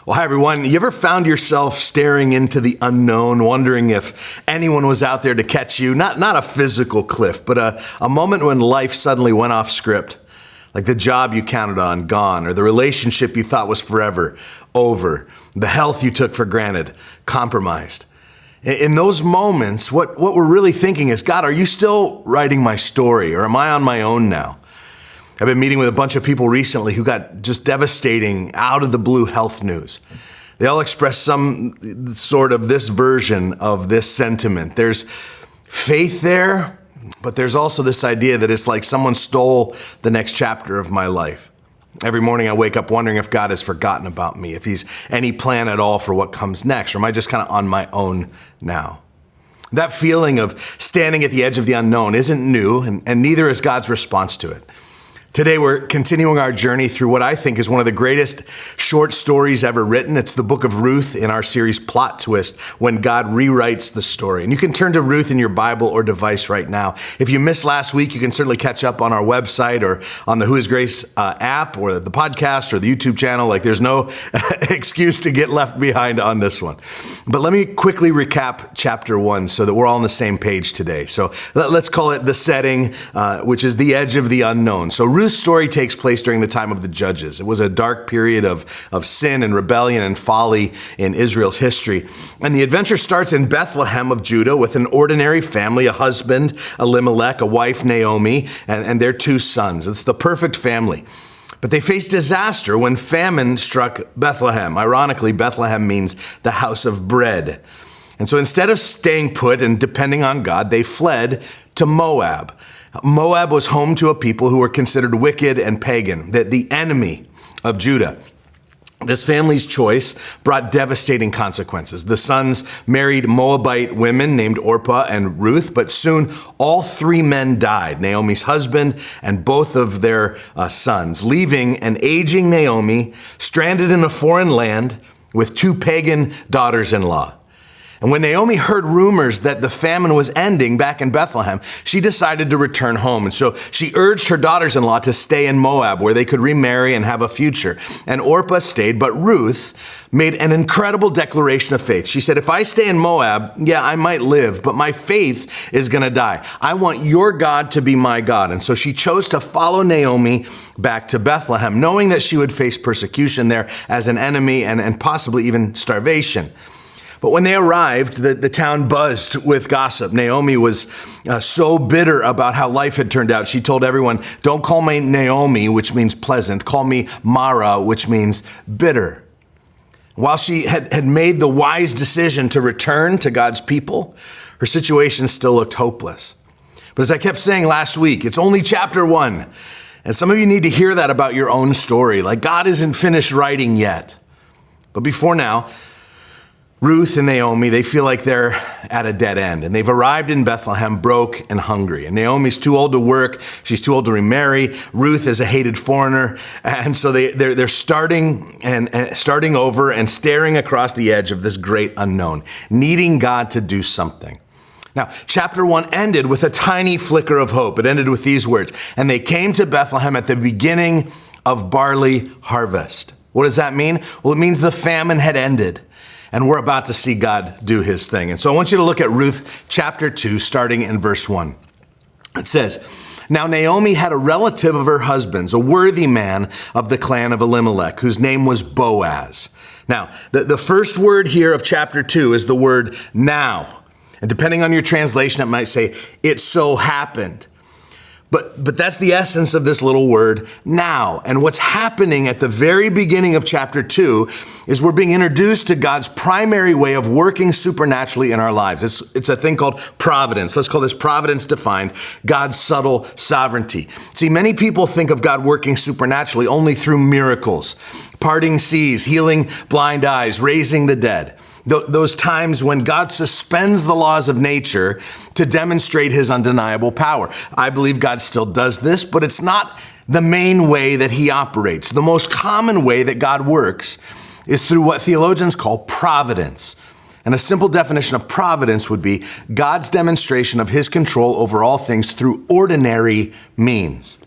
Well, hi, everyone. You ever found yourself staring into the unknown, wondering if anyone was out there to catch you? Not a physical cliff, but a moment when life suddenly went off script, like the job you counted on, gone, or the relationship you thought was forever, over, the health you took for granted, compromised. In those moments, what we're really thinking is, God, are you still writing my story, or am I on my own now? I've been meeting with a bunch of people recently who got just devastating, out of the blue health news. They all express some sort of this version of this sentiment. There's faith there, but there's also this idea that it's like someone stole the next chapter of my life. Every morning I wake up wondering if God has forgotten about me, if he's any plan at all for what comes next, or am I just kind of on my own now? That feeling of standing at the edge of the unknown isn't new, and neither is God's response to it. Today, we're continuing our journey through what I think is one of the greatest short stories ever written. It's the book of Ruth in our series Plot Twist, when God rewrites the story. And you can turn to Ruth in your Bible or device right now. If you missed last week, you can certainly catch up on our website or on the Who is Grace app or the podcast or the YouTube channel. Like, there's no excuse to get left behind on this one. But let me quickly recap chapter 1 so that we're all on the same page today. So let's call it the setting, which is the edge of the unknown. So Ruth's story takes place during the time of the Judges. It was a dark period of sin and rebellion and folly in Israel's history. And the adventure starts in Bethlehem of Judah with an ordinary family, a husband, Elimelech, a wife, Naomi, and their 2 sons. It's the perfect family. But they faced disaster when famine struck Bethlehem. Ironically, Bethlehem means the house of bread. And so instead of staying put and depending on God, they fled to Moab. Moab was home to a people who were considered wicked and pagan, the enemy of Judah. This family's choice brought devastating consequences. The sons married Moabite women named Orpah and Ruth, but soon all 3 men died, Naomi's husband and both of their sons, leaving an aging Naomi stranded in a foreign land with 2 pagan daughters-in-law. And when Naomi heard rumors that the famine was ending back in Bethlehem, she decided to return home. And so she urged her daughters-in-law to stay in Moab, where they could remarry and have a future. And Orpah stayed, but Ruth made an incredible declaration of faith. She said, if I stay in Moab, yeah, I might live, but my faith is going to die. I want your God to be my God. And so she chose to follow Naomi back to Bethlehem, knowing that she would face persecution there as an enemy and possibly even starvation. But when they arrived, the town buzzed with gossip. Naomi was so bitter about how life had turned out. She told everyone, don't call me Naomi, which means pleasant. Call me Mara, which means bitter. While she had made the wise decision to return to God's people, her situation still looked hopeless. But as I kept saying last week, it's only chapter 1. And some of you need to hear that about your own story. Like, God isn't finished writing yet. But before now, Ruth and Naomi, they feel like they're at a dead end, and they've arrived in Bethlehem broke and hungry. And Naomi's too old to work. She's too old to remarry. Ruth is a hated foreigner. And so they're starting over and staring across the edge of this great unknown, needing God to do something. Now, chapter 1 ended with a tiny flicker of hope. It ended with these words, and they came to Bethlehem at the beginning of barley harvest. What does that mean? Well, it means the famine had ended. And we're about to see God do his thing. And so I want you to look at Ruth chapter 2, starting in verse 1. It says, now Naomi had a relative of her husband's, a worthy man of the clan of Elimelech, whose name was Boaz. Now, the first word here of chapter 2 is the word now. And depending on your translation, it might say, it so happened. But that's the essence of this little word, now. And what's happening at the very beginning of chapter 2 is we're being introduced to God's primary way of working supernaturally in our lives. It's a thing called providence. Let's call this providence defined, God's subtle sovereignty. See, many people think of God working supernaturally only through miracles, parting seas, healing blind eyes, raising the dead. Those times when God suspends the laws of nature to demonstrate his undeniable power. I believe God still does this, but it's not the main way that he operates. The most common way that God works is through what theologians call providence. And a simple definition of providence would be God's demonstration of his control over all things through ordinary means.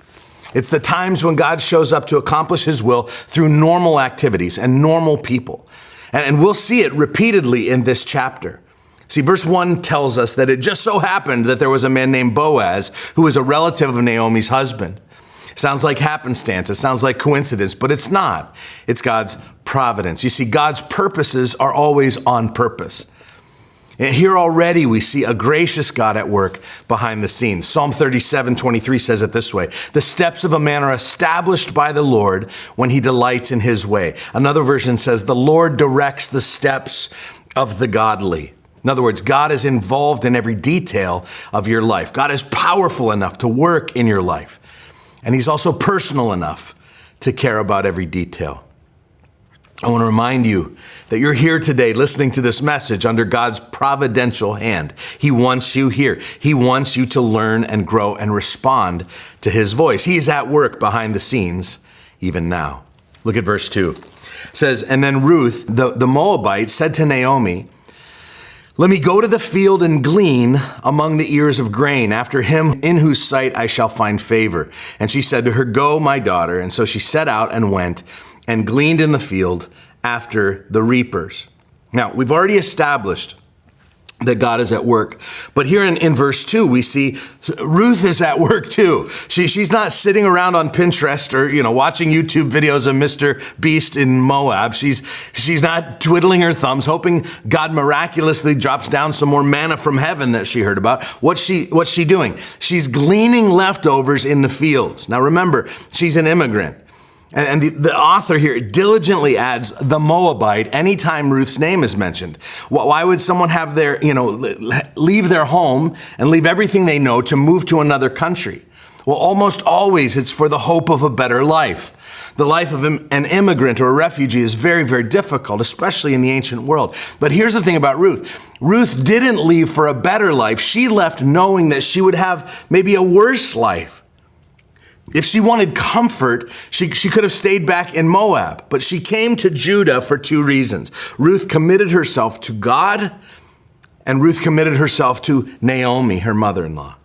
It's the times when God shows up to accomplish his will through normal activities and normal people. And we'll see it repeatedly in this chapter. See, verse 1 tells us that it just so happened that there was a man named Boaz who was a relative of Naomi's husband. Sounds like happenstance. It sounds like coincidence, but it's not. It's God's providence. You see, God's purposes are always on purpose. And here already we see a gracious God at work behind the scenes. Psalm 37:23 says it this way: the steps of a man are established by the Lord when he delights in his way. Another version says the Lord directs the steps of the godly. In other words, God is involved in every detail of your life. God is powerful enough to work in your life. And he's also personal enough to care about every detail. I want to remind you that you're here today listening to this message under God's providential hand. He wants you here. He wants you to learn and grow and respond to his voice. He is at work behind the scenes even now. Look at verse 2. It says, and then Ruth, the Moabite, said to Naomi, let me go to the field and glean among the ears of grain after him in whose sight I shall find favor. And she said to her, go, my daughter. And so she set out and went and gleaned in the field after the reapers. Now, we've already established that God is at work. But here in verse 2, we see Ruth is at work too. She's not sitting around on Pinterest or, watching YouTube videos of Mr. Beast in Moab. She's not twiddling her thumbs, hoping God miraculously drops down some more manna from heaven that she heard about. What's she doing? She's gleaning leftovers in the fields. Now remember, she's an immigrant. And the author here diligently adds the Moabite anytime Ruth's name is mentioned. Why would someone have leave their home and leave everything they know to move to another country? Well, almost always it's for the hope of a better life. The life of an immigrant or a refugee is very, very difficult, especially in the ancient world. But here's the thing about Ruth. Ruth didn't leave for a better life. She left knowing that she would have maybe a worse life. If she wanted comfort, she could have stayed back in Moab, but she came to Judah for two reasons. Ruth committed herself to God, and Ruth committed herself to Naomi, her mother-in-law.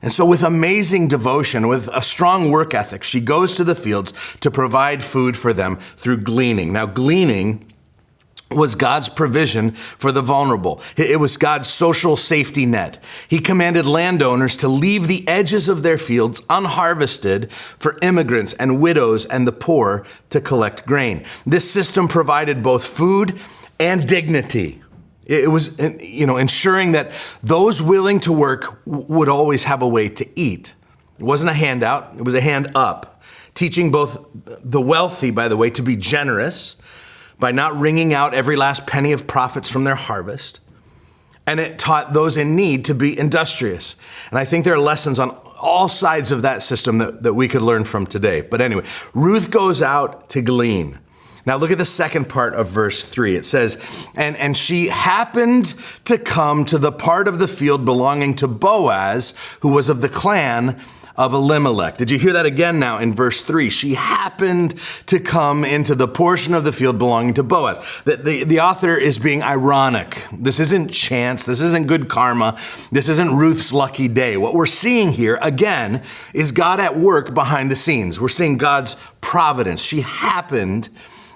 And so with amazing devotion, with a strong work ethic, she goes to the fields to provide food for them through gleaning. Now, gleaning was God's provision for the vulnerable. It was God's social safety net. He commanded landowners to leave the edges of their fields unharvested for immigrants and widows and the poor to collect grain. This system provided both food and dignity. It was, ensuring that those willing to work would always have a way to eat. It wasn't a handout, it was a hand up, teaching both the wealthy, by the way, to be generous by not wringing out every last penny of profits from their harvest. And it taught those in need to be industrious. And I think there are lessons on all sides of that system that we could learn from today. But anyway, Ruth goes out to glean. Now look at the second part of verse 3. It says, and she happened to come to the part of the field belonging to Boaz, who was of the clan of Elimelech. Did you hear that again now in verse 3? She happened to come into the portion of the field belonging to Boaz. The author is being ironic. This isn't chance. This isn't good karma. This isn't Ruth's lucky day. What we're seeing here, again, is God at work behind the scenes. We're seeing God's providence. She happened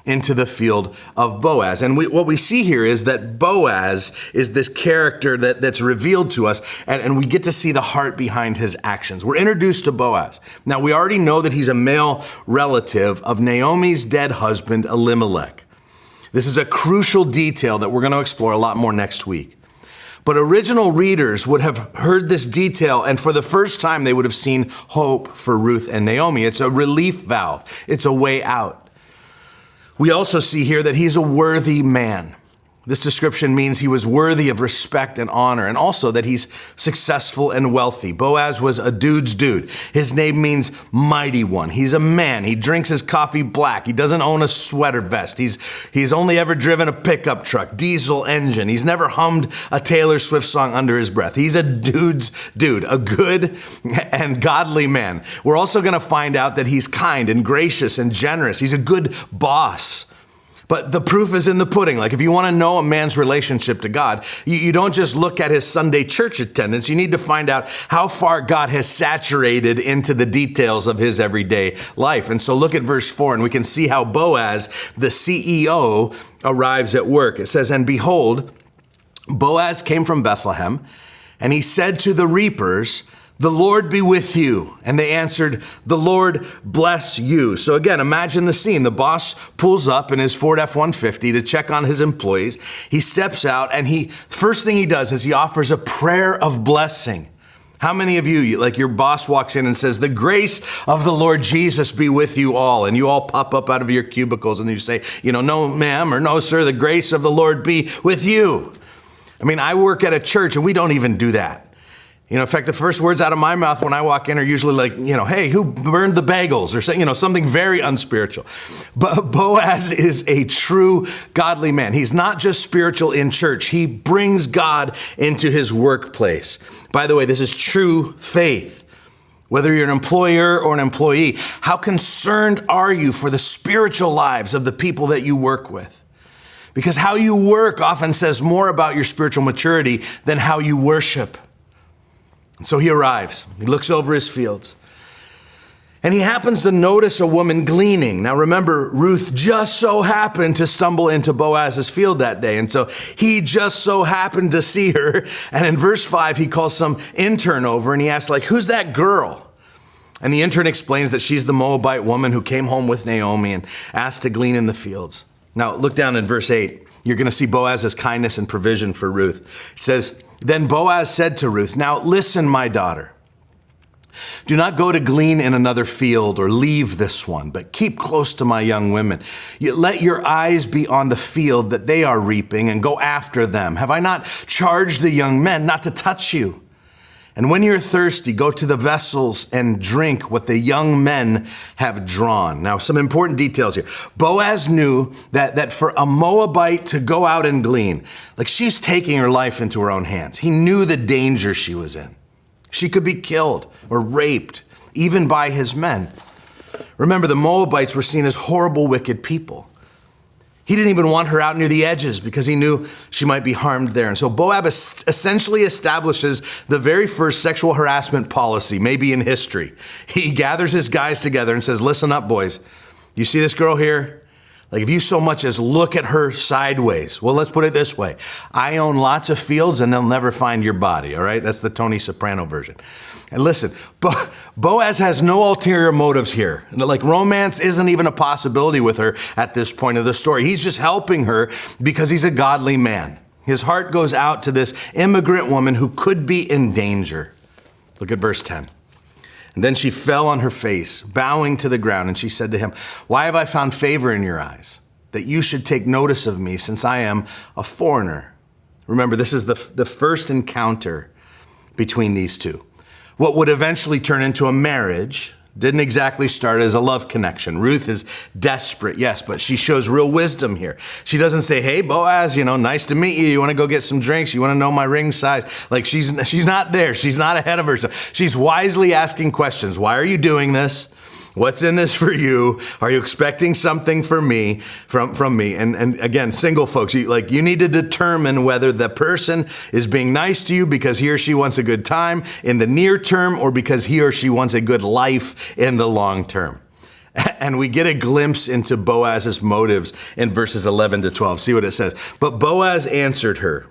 into the field of Boaz. And what we see here is that Boaz is this character that's revealed to us, and we get to see the heart behind his actions. We're introduced to Boaz. Now, we already know that he's a male relative of Naomi's dead husband, Elimelech. This is a crucial detail that we're going to explore a lot more next week. But original readers would have heard this detail, and for the first time, they would have seen hope for Ruth and Naomi. It's a relief valve. It's a way out. We also see here that he's a worthy man. This description means he was worthy of respect and honor, and also that he's successful and wealthy. Boaz was a dude's dude. His name means mighty one. He's a man. He drinks his coffee black. He doesn't own a sweater vest. He's only ever driven a pickup truck, diesel engine. He's never hummed a Taylor Swift song under his breath. He's a dude's dude, a good and godly man. We're also going to find out that he's kind and gracious and generous. He's a good boss. But the proof is in the pudding. Like if you want to know a man's relationship to God, you don't just look at his Sunday church attendance. You need to find out how far God has saturated into the details of his everyday life. And so look at verse 4, and we can see how Boaz, the CEO, arrives at work. It says, "And behold, Boaz came from Bethlehem, and he said to the reapers, 'The Lord be with you.' And they answered, 'The Lord bless you.'" So again, imagine the scene. The boss pulls up in his Ford F-150 to check on his employees. He steps out, and first thing he does is he offers a prayer of blessing. How many of you, like your boss walks in and says, "The grace of the Lord Jesus be with you all," and you all pop up out of your cubicles and you say, "No, ma'am," or "No, sir, the grace of the Lord be with you." I mean, I work at a church and we don't even do that. In fact, the first words out of my mouth when I walk in are usually like, "Hey, who burned the bagels?" or something very unspiritual. But Boaz is a true godly man. He's not just spiritual in church. He brings God into his workplace. By the way, this is true faith. Whether you're an employer or an employee, how concerned are you for the spiritual lives of the people that you work with? Because how you work often says more about your spiritual maturity than how you worship. And so he arrives. He looks over his fields. And he happens to notice a woman gleaning. Now remember, Ruth just so happened to stumble into Boaz's field that day. And so he just so happened to see her. And in verse 5, he calls some intern over and he asks, "Who's that girl?" And the intern explains that she's the Moabite woman who came home with Naomi and asked to glean in the fields. Now look down in verse 8. You're going to see Boaz's kindness and provision for Ruth. It says, "Then Boaz said to Ruth, 'Now listen, my daughter. Do not go to glean in another field or leave this one, but keep close to my young women. Let your eyes be on the field that they are reaping and go after them. Have I not charged the young men not to touch you? And when you're thirsty, go to the vessels and drink what the young men have drawn.'" Now, some important details here. Boaz knew that for a Moabite to go out and glean, like she's taking her life into her own hands. He knew the danger she was in. She could be killed or raped, even by his men. Remember, the Moabites were seen as horrible, wicked people. He didn't even want her out near the edges because he knew she might be harmed there. And so Boaz essentially establishes the very first sexual harassment policy, maybe in history. He gathers his guys together and says, "Listen up, boys. You see this girl here? Like if you so much as look at her sideways, well, let's put it this way. I own lots of fields and they'll never find your body, all right? That's the Tony Soprano version. And listen, Boaz has no ulterior motives here. Like romance isn't even a possibility with her at this point of the story. He's just helping her because he's a godly man. His heart goes out to this immigrant woman who could be in danger. Look at verse 10. "And then she fell on her face, bowing to the ground, and she said to him, 'Why have I found favor in your eyes, that you should take notice of me, since I am a foreigner?'" Remember, this is the first encounter between these two. What would eventually turn into a marriage didn't exactly start as a love connection. Ruth is desperate, yes, but she shows real wisdom here. She doesn't say, "Hey, Boaz, nice to meet you. You want to go get some drinks? You want to know my ring size?" Like she's not there. She's not ahead of herself. She's wisely asking questions. Why are you doing this? What's in this for you? Are you expecting something from me? And again, single folks, you need to determine whether the person is being nice to you because he or she wants a good time in the near term or because he or she wants a good life in the long term. And we get a glimpse into Boaz's motives in verses 11 to 12. See what it says. "But Boaz answered her,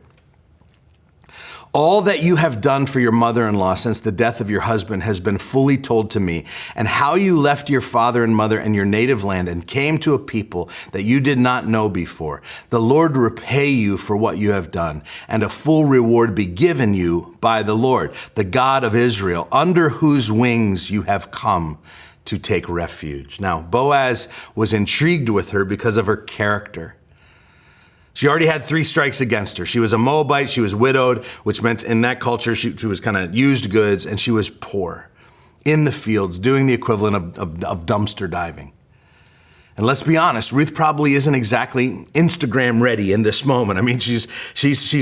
'All that you have done for your mother-in-law since the death of your husband has been fully told to me, and how you left your father and mother and your native land and came to a people that you did not know before. The Lord repay you for what you have done, and a full reward be given you by the Lord, the God of Israel, under whose wings you have come to take refuge.'" Now, Boaz was intrigued with her because of her character. She already had 3 strikes against her. She was a Moabite, she was widowed, which meant in that culture she was kind of used goods, and she was poor, in the fields, doing the equivalent of dumpster diving. And let's be honest, Ruth probably isn't exactly Instagram ready in this moment. I mean, she's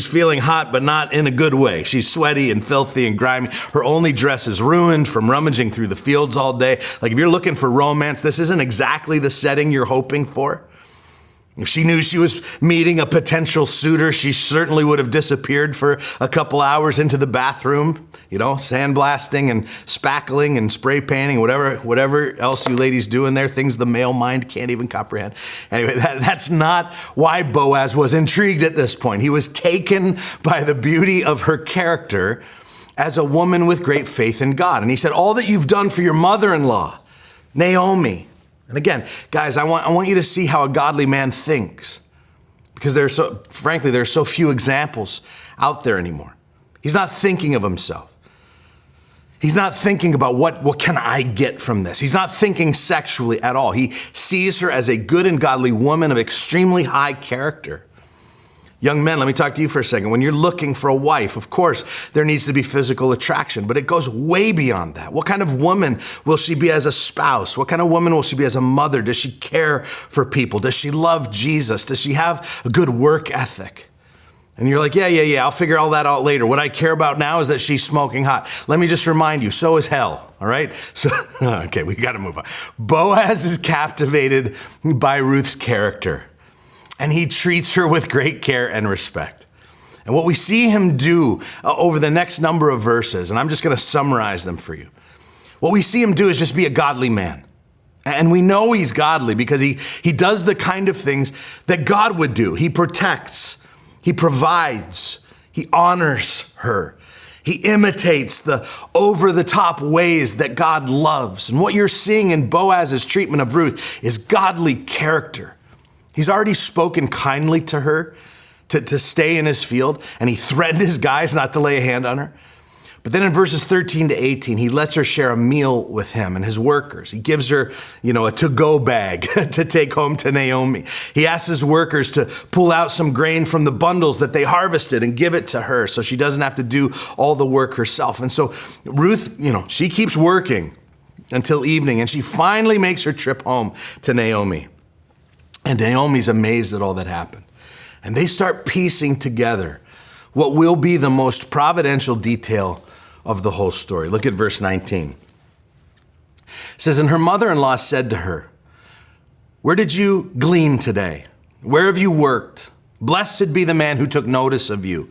feeling hot, but not in a good way. She's sweaty and filthy and grimy. Her only dress is ruined from rummaging through the fields all day. Like if you're looking for romance, this isn't exactly the setting you're hoping for. If she knew she was meeting a potential suitor, she certainly would have disappeared for a couple hours into the bathroom, sandblasting and spackling and spray painting, whatever else you ladies do in there, things the male mind can't even comprehend. Anyway, that's not why Boaz was intrigued at this point. He was taken by the beauty of her character as a woman with great faith in God. And he said, all that you've done for your mother-in-law, Naomi. And again, guys, I want you to see how a godly man thinks, because there's so few examples out there anymore. He's not thinking of himself. He's not thinking about what can I get from this. He's not thinking sexually at all. He sees her as a good and godly woman of extremely high character. Young men, let me talk to you for a second. When you're looking for a wife, of course, there needs to be physical attraction, but it goes way beyond that. What kind of woman will she be as a spouse? What kind of woman will she be as a mother? Does she care for people? Does she love Jesus? Does she have a good work ethic? And you're like, yeah, I'll figure all that out later. What I care about now is that she's smoking hot. Let me just remind you, so is hell, all right? So, okay, we got to move on. Boaz is captivated by Ruth's character, and he treats her with great care and respect. And what we see him do over the next number of verses, and I'm just going to summarize them for you. What we see him do is just be a godly man. And we know he's godly because he does the kind of things that God would do. He protects, he provides, he honors her. He imitates the over-the-top ways that God loves. And what you're seeing in Boaz's treatment of Ruth is godly character. He's already spoken kindly to her to stay in his field, and he threatened his guys not to lay a hand on her. But then in verses 13 to 18, he lets her share a meal with him and his workers. He gives her, a to-go bag to take home to Naomi. He asks his workers to pull out some grain from the bundles that they harvested and give it to her so she doesn't have to do all the work herself. And so Ruth, she keeps working until evening, and she finally makes her trip home to Naomi. And Naomi's amazed at all that happened. And they start piecing together what will be the most providential detail of the whole story. Look at verse 19. It says, and her mother-in-law said to her, where did you glean today? Where have you worked? Blessed be the man who took notice of you.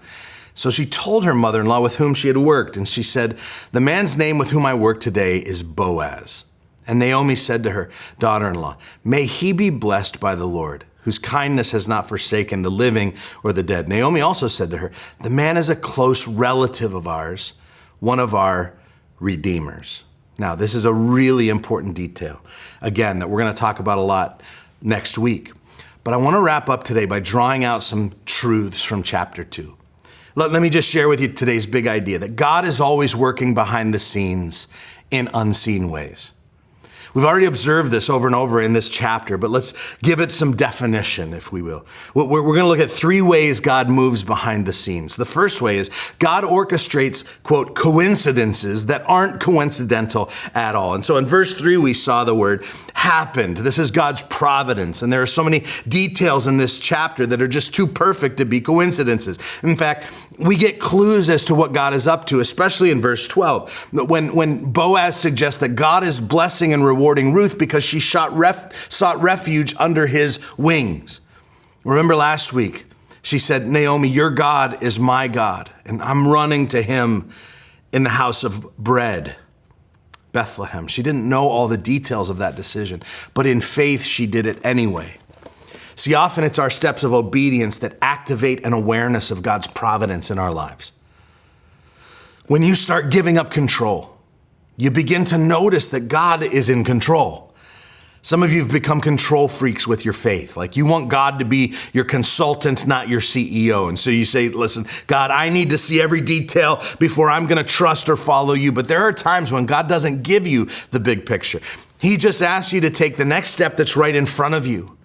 So she told her mother-in-law with whom she had worked, and she said, the man's name with whom I work today is Boaz. And Naomi said to her daughter-in-law, may he be blessed by the Lord, whose kindness has not forsaken the living or the dead. Naomi also said to her, the man is a close relative of ours, one of our redeemers. Now, this is a really important detail, again, that we're going to talk about a lot next week. But I want to wrap up today by drawing out some truths from chapter 2. Let me just share with you today's big idea, that God is always working behind the scenes in unseen ways. We've already observed this over and over in this chapter, but let's give it some definition, if we will. We're going to look at 3 ways God moves behind the scenes. The first way is God orchestrates, quote, coincidences that aren't coincidental at all. And so in verse 3, we saw the word happened. This is God's providence. And there are so many details in this chapter that are just too perfect to be coincidences. In fact, we get clues as to what God is up to, especially in verse 12. When Boaz suggests that God is blessing and rewarding Ruth because she sought refuge under his wings. Remember last week, she said, Naomi, your God is my God, and I'm running to him in the house of bread, Bethlehem. She didn't know all the details of that decision, but in faith, she did it anyway. See, often it's our steps of obedience that activate an awareness of God's providence in our lives. When you start giving up control, you begin to notice that God is in control. Some of you have become control freaks with your faith. Like you want God to be your consultant, not your CEO. And so you say, listen, God, I need to see every detail before I'm going to trust or follow you. But there are times when God doesn't give you the big picture. He just asks you to take the next step that's right in front of you.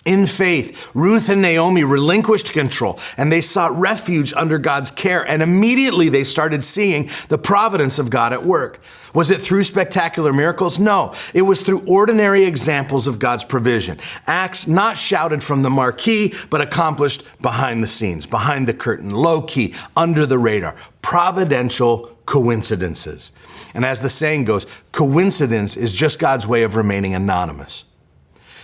In faith, Ruth and Naomi relinquished control and they sought refuge under God's care. And immediately they started seeing the providence of God at work. Was it through spectacular miracles? No, it was through ordinary examples of God's provision. Acts not shouted from the marquee, but accomplished behind the scenes, behind the curtain, low key, under the radar, providential coincidences. And as the saying goes, coincidence is just God's way of remaining anonymous.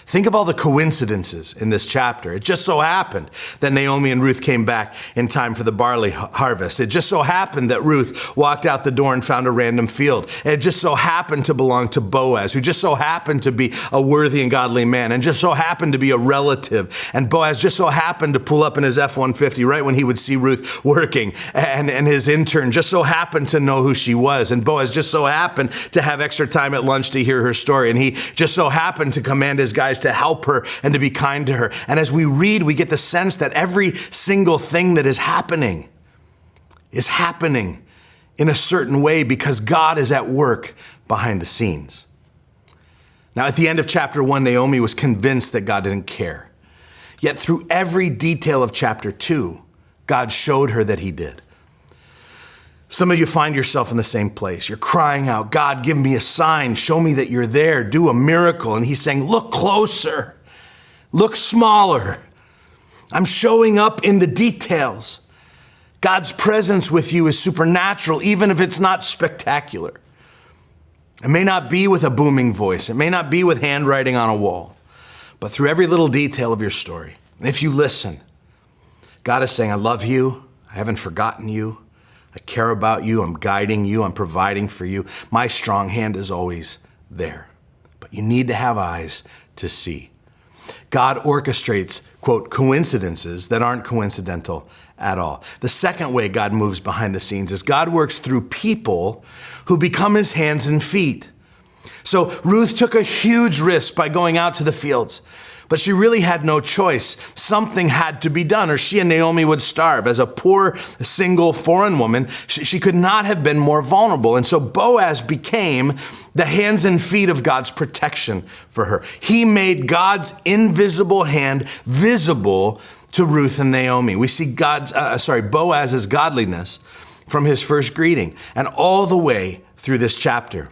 Think of all the coincidences in this chapter. It just so happened that Naomi and Ruth came back in time for the barley harvest. It just so happened that Ruth walked out the door and found a random field. It just so happened to belong to Boaz, who just so happened to be a worthy and godly man, and just so happened to be a relative. And Boaz just so happened to pull up in his F-150 right when he would see Ruth working. And his intern just so happened to know who she was. And Boaz just so happened to have extra time at lunch to hear her story. And he just so happened to command his guys to help her and to be kind to her. And as we read, we get the sense that every single thing that is happening in a certain way because God is at work behind the scenes. Now, at the end of chapter 1, Naomi was convinced that God didn't care. Yet through every detail of chapter 2, God showed her that he did. Some of you find yourself in the same place. You're crying out, God, give me a sign. Show me that you're there. Do a miracle. And he's saying, look closer. Look smaller. I'm showing up in the details. God's presence with you is supernatural, even if it's not spectacular. It may not be with a booming voice. It may not be with handwriting on a wall. But through every little detail of your story, and if you listen, God is saying, I love you. I haven't forgotten you. I care about you. I'm guiding you. I'm providing for you. My strong hand is always there. But you need to have eyes to see. God orchestrates, quote, coincidences that aren't coincidental at all. The second way God moves behind the scenes is God works through people who become his hands and feet. So Ruth took a huge risk by going out to the fields. But she really had no choice. Something had to be done, or she and Naomi would starve. As a poor, single, foreign woman, she could not have been more vulnerable. And so Boaz became the hands and feet of God's protection for her. He made God's invisible hand visible to Ruth and Naomi. We see Boaz's godliness from his first greeting and all the way through this chapter.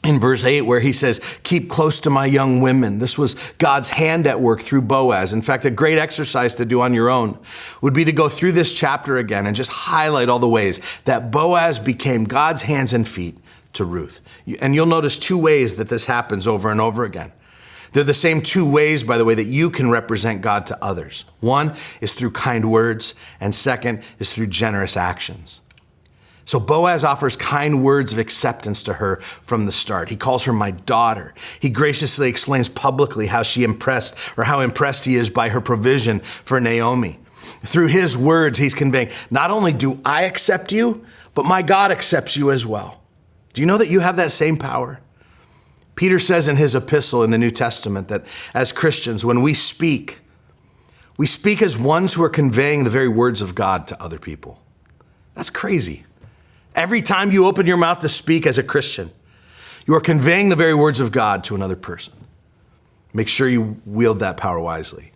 In verse 8, where he says, keep close to my young women. This was God's hand at work through Boaz. In fact, a great exercise to do on your own would be to go through this chapter again and just highlight all the ways that Boaz became God's hands and feet to Ruth. And you'll notice two ways that this happens over and over again. They're the same two ways, by the way, that you can represent God to others. One is through kind words, and second is through generous actions. So Boaz offers kind words of acceptance to her from the start. He calls her my daughter. He graciously explains publicly how impressed he is by her provision for Naomi. Through his words, he's conveying, not only do I accept you, but my God accepts you as well. Do you know that you have that same power? Peter says in his epistle in the New Testament that as Christians, when we speak as ones who are conveying the very words of God to other people. That's crazy. Every time you open your mouth to speak as a Christian, you are conveying the very words of God to another person. Make sure you wield that power wisely.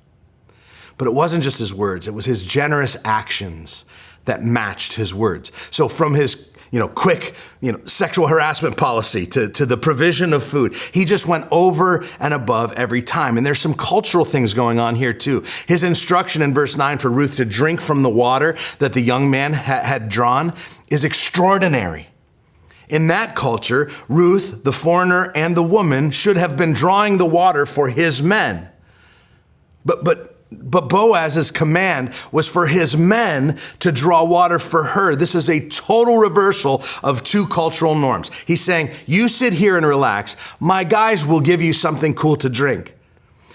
But it wasn't just his words. It was his generous actions that matched his words. So from his quick sexual harassment policy to the provision of food, he just went over and above every time. And there's some cultural things going on here too. His instruction in verse 9 for Ruth to drink from the water that the young man had drawn is extraordinary. In that culture, Ruth, the foreigner, and the woman should have been drawing the water for his men. But Boaz's command was for his men to draw water for her. This is a total reversal of two cultural norms. He's saying, you sit here and relax. My guys will give you something cool to drink.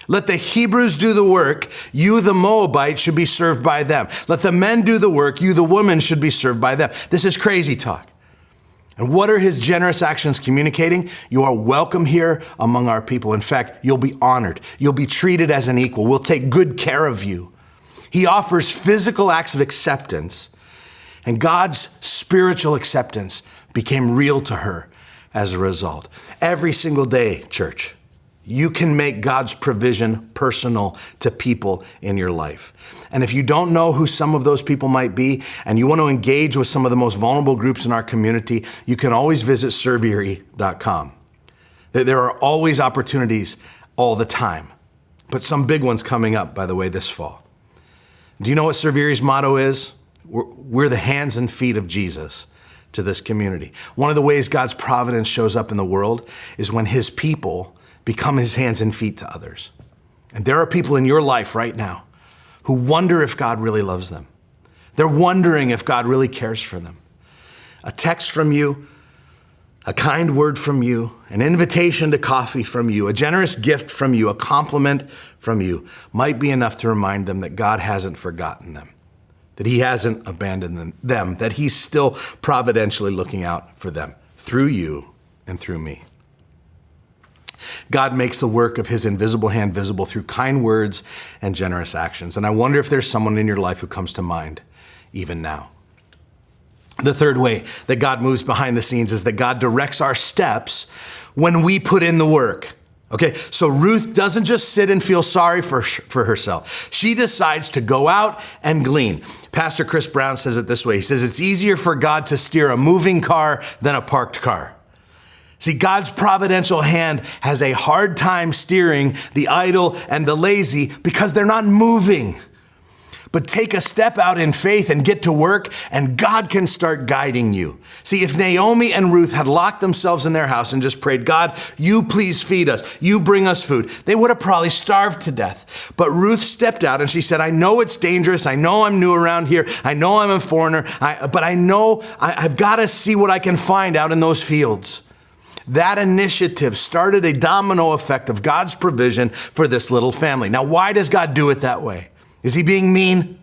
Let the Hebrews do the work. You, the Moabites, should be served by them. Let the men do the work. You, the women, should be served by them. This is crazy talk. And what are his generous actions communicating? You are welcome here among our people. In fact, you'll be honored. You'll be treated as an equal. We'll take good care of you. He offers physical acts of acceptance, and God's spiritual acceptance became real to her as a result. Every single day, church, you can make God's provision personal to people in your life. And if you don't know who some of those people might be, and you want to engage with some of the most vulnerable groups in our community, you can always visit serveerie.com. There are always opportunities all the time, but some big ones coming up, by the way, this fall. Do you know what Serve Erie's motto is? We're the hands and feet of Jesus to this community. One of the ways God's providence shows up in the world is when his people become his hands and feet to others. And there are people in your life right now who wonder if God really loves them. They're wondering if God really cares for them. A text from you, a kind word from you, an invitation to coffee from you, a generous gift from you, a compliment from you might be enough to remind them that God hasn't forgotten them, that he hasn't abandoned them, that he's still providentially looking out for them through you and through me. God makes the work of his invisible hand visible through kind words and generous actions. And I wonder if there's someone in your life who comes to mind even now. The third way that God moves behind the scenes is that God directs our steps when we put in the work. Okay, so Ruth doesn't just sit and feel sorry for herself. She decides to go out and glean. Pastor Chris Brown says it this way. He says, it's easier for God to steer a moving car than a parked car. See, God's providential hand has a hard time steering the idle and the lazy because they're not moving. But take a step out in faith and get to work, and God can start guiding you. See, if Naomi and Ruth had locked themselves in their house and just prayed, God, you please feed us, you bring us food, they would have probably starved to death. But Ruth stepped out and she said, I know it's dangerous. I know I'm new around here. I know I'm a foreigner, but I know I've got to see what I can find out in those fields. That initiative started a domino effect of God's provision for this little family. Now, why does God do it that way? Is he being mean?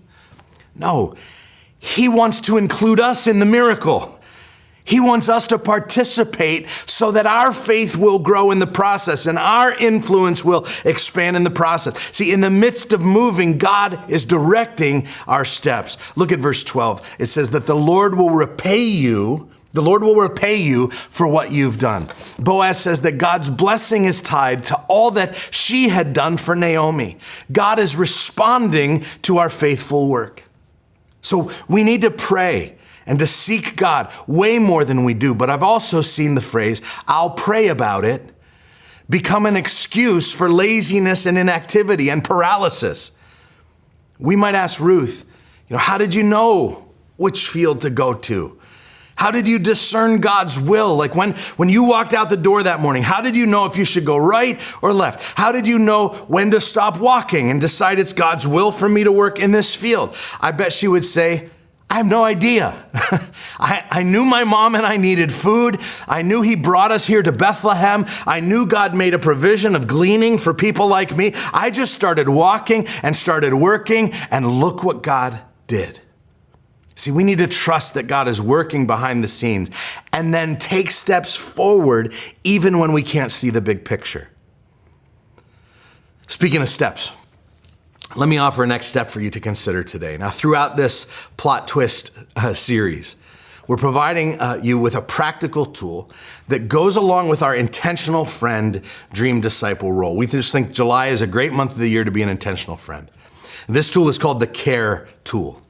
No. He wants to include us in the miracle. He wants us to participate so that our faith will grow in the process and our influence will expand in the process. See, in the midst of moving, God is directing our steps. Look at verse 12. It says that the Lord will repay you. The Lord will repay you for what you've done. Boaz says that God's blessing is tied to all that she had done for Naomi. God is responding to our faithful work. So we need to pray and to seek God way more than we do. But I've also seen the phrase, I'll pray about it, become an excuse for laziness and inactivity and paralysis. We might ask Ruth, how did you know which field to go to? How did you discern God's will? Like when you walked out the door that morning, how did you know if you should go right or left? How did you know when to stop walking and decide it's God's will for me to work in this field? I bet she would say, I have no idea. I knew my mom and I needed food. I knew he brought us here to Bethlehem. I knew God made a provision of gleaning for people like me. I just started walking and started working, and look what God did. See, we need to trust that God is working behind the scenes and then take steps forward even when we can't see the big picture. Speaking of steps, let me offer a next step for you to consider today. Now, throughout this plot twist series, we're providing you with a practical tool that goes along with our intentional friend, dream disciple role. We just think July is a great month of the year to be an intentional friend. This tool is called the CARE tool.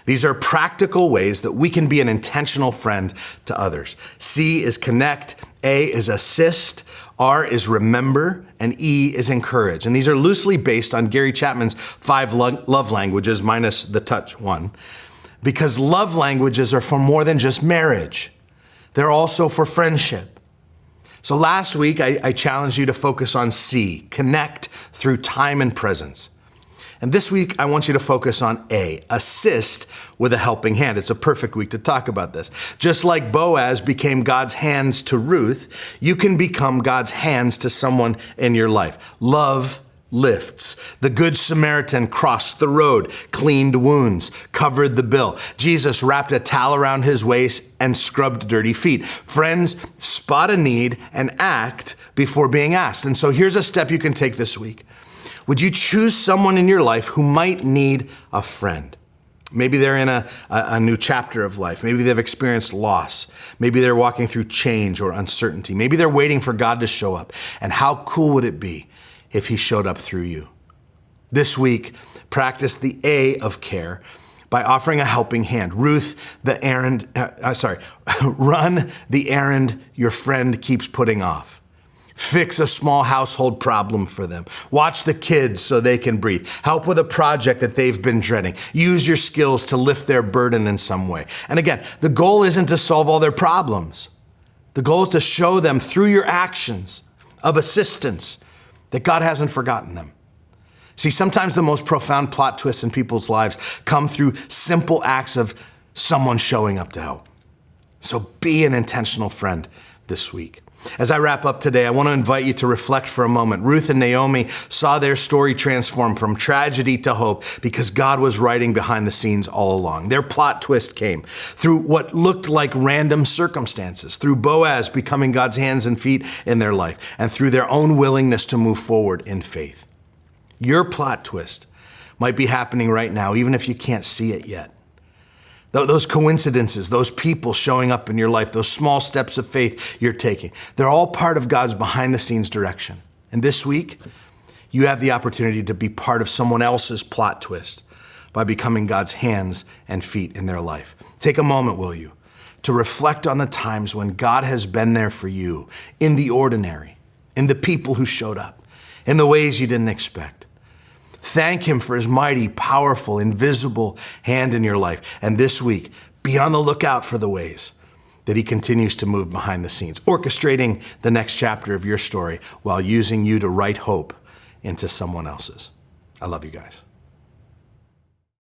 These are practical ways that we can be an intentional friend to others. C is connect, A is assist, R is remember, and E is encourage. And these are loosely based on Gary Chapman's 5 love languages minus the touch one, because love languages are for more than just marriage. They're also for friendship. So last week, I challenged you to focus on C, connect through time and presence. And this week, I want you to focus on A, assist with a helping hand. It's a perfect week to talk about this. Just like Boaz became God's hands to Ruth, you can become God's hands to someone in your life. Love lifts. The Good Samaritan crossed the road, cleaned wounds, covered the bill. Jesus wrapped a towel around his waist and scrubbed dirty feet. Friends, spot a need and act before being asked. And so here's a step you can take this week. Would you choose someone in your life who might need a friend? Maybe they're in a new chapter of life. Maybe they've experienced loss. Maybe they're walking through change or uncertainty. Maybe they're waiting for God to show up. And how cool would it be if he showed up through you? This week, practice the A of care by offering a helping hand. Run the errand your friend keeps putting off. Fix a small household problem for them. Watch the kids so they can breathe. Help with a project that they've been dreading. Use your skills to lift their burden in some way. And again, the goal isn't to solve all their problems. The goal is to show them through your actions of assistance, that God hasn't forgotten them. See, sometimes the most profound plot twists in people's lives come through simple acts of someone showing up to help. So be an intentional friend this week. As I wrap up today, I want to invite you to reflect for a moment. Ruth and Naomi saw their story transform from tragedy to hope because God was writing behind the scenes all along. Their plot twist came through what looked like random circumstances, through Boaz becoming God's hands and feet in their life, and through their own willingness to move forward in faith. Your plot twist might be happening right now, even if you can't see it yet. Those coincidences, those people showing up in your life, those small steps of faith you're taking, they're all part of God's behind-the-scenes direction. And this week, you have the opportunity to be part of someone else's plot twist by becoming God's hands and feet in their life. Take a moment, will you, to reflect on the times when God has been there for you in the ordinary, in the people who showed up, in the ways you didn't expect. Thank him for his mighty, powerful, invisible hand in your life. And this week, be on the lookout for the ways that he continues to move behind the scenes, orchestrating the next chapter of your story while using you to write hope into someone else's. I love you guys.